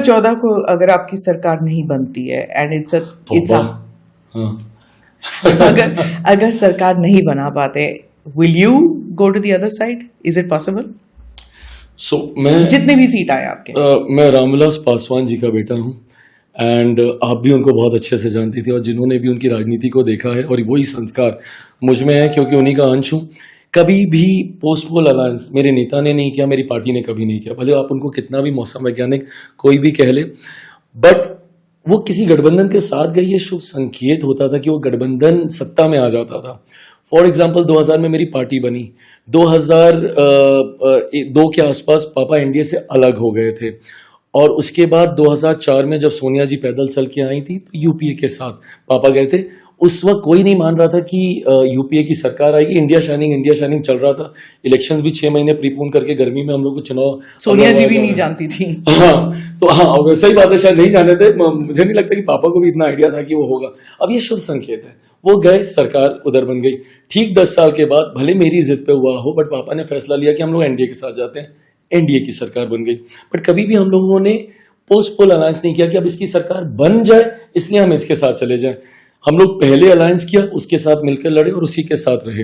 2014 को अगर आपकी सरकार नहीं बनती है एंड इट्स अगर सरकार नहीं बना पाते, will you go to the other side? Is it possible? मैं जितने भी सीट आए आपके। मैं रामविलास पासवान जी का बेटा हूँ एंड आप भी उनको बहुत अच्छे से जानती थी, और जिन्होंने भी उनकी राजनीति को देखा है और वही संस्कार मुझ में है क्योंकि उन्हीं का अंश हूँ। कभी भी पोस्ट पोल अलायंस मेरे नेता ने नहीं किया, मेरी पार्टी ने कभी नहीं किया, भले आप उनको कितना भी मौसम वैज्ञानिक कोई भी कह ले, बट वो किसी गठबंधन के साथ गई, ये शुभ संकेत होता था कि वो गठबंधन सत्ता में आ जाता था। फॉर एग्जाम्पल 2000 में मेरी पार्टी बनी, 2002 के आसपास पापा एनडीए से अलग हो गए थे, और उसके बाद 2004 में जब सोनिया जी पैदल चल के आई थी तो यूपीए के साथ पापा गए थे। उस वक्त कोई नहीं मान रहा था कि यूपीए की सरकार आएगी। इंडिया शाइनिंग चल रहा था। इलेक्शंस भी 6 महीने प्रीपोन करके गर्मी में हम लोग को चुनाव, सोनिया जी भी नहीं जानती थी। हाँ, तो हाँ सही बात है, शायद नहीं जाने थे। मुझे नहीं लगता कि पापा को भी इतना आइडिया था कि वो होगा। अब ये शुभ संकेत है, वो गए, सरकार उधर बन गई। ठीक 10 साल के बाद भले मेरी जिद पे हुआ हो, बट पापा ने फैसला लिया कि हम लोग एनडीए के साथ जाते हैं, एनडीए की सरकार बन गई। बट कभी भी हम लोगों ने पोस्ट पोल अलायंस नहीं किया कि अब इसकी सरकार बन जाए इसलिए हम इसके साथ चले जाएं। हम लोग पहले अलायंस किया, उसके साथ मिलकर लड़े और उसी के साथ रहे।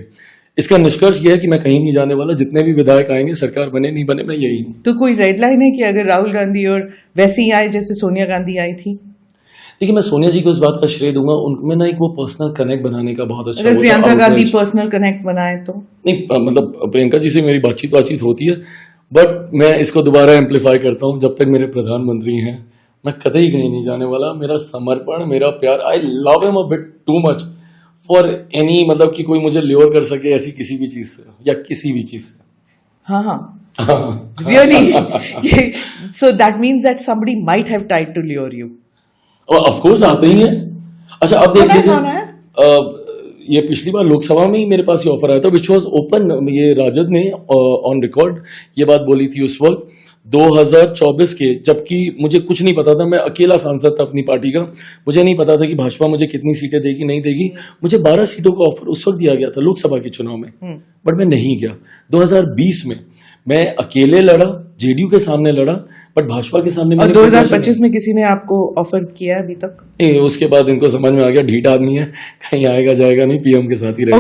इसका निष्कर्ष यह है कि मैं कहीं नहीं जाने वाला। जितने भी विधायक आएंगे, सरकार बने नहीं बने, मैं यही हूं। तो कोई रेड लाइन है कि अगर राहुल गांधी और वैसे ही आए जैसे सोनिया गांधी आई थी? देखिए, मैं सोनिया जी को इस बात का श्रेय दूंगा, उनमें ना एक वो पर्सनल कनेक्ट बनाने का बहुत अच्छा। अगर प्रियंका गांधी पर्सनल कनेक्ट बनाए तो नहीं, मतलब प्रियंका जी से मेरी बातचीत होती है, बट मैं इसको दोबारा एम्पलीफाई करता हूँ। जब तक मेरे प्रधानमंत्री हैं मैं कतई कहीं नहीं जाने वाला। मेरा समर्पण, मेरा प्यार, I love him a bit too much for any, मतलब कि कोई मुझे ल्योर कर सके ऐसी किसी भी चीज से या किसी भी चीज से। हाँ really? So that means that somebody might have tried to lure you. Of course आते ही हैं। अच्छा, अब देख लीजिए, ये पिछली बार लोकसभा में ही मेरे पास ये ऑफर आया था, विच वॉज ओपन। ये राजद ने ऑन रिकॉर्ड ये बात बोली थी उस वक्त 2024 के, जबकि मुझे कुछ नहीं पता था। मैं अकेला सांसद था अपनी पार्टी का। मुझे नहीं पता था कि भाजपा मुझे कितनी सीटें देगी नहीं देगी। मुझे 12 सीटों का ऑफर उस वक्त दिया गया था लोकसभा के चुनाव में, बट मैं नहीं गया। 2020 में मैं अकेले लड़ा, जेडीयू के सामने लड़ा, बट भाजपा के सामने। और 2025 में किसी ने आपको ऑफर किया अभी तक? उसके बाद इनको समझ में आ गया ढीठ आदमी है, कहीं आएगा जाएगा नहीं, पीएम के साथ ही रहेगा।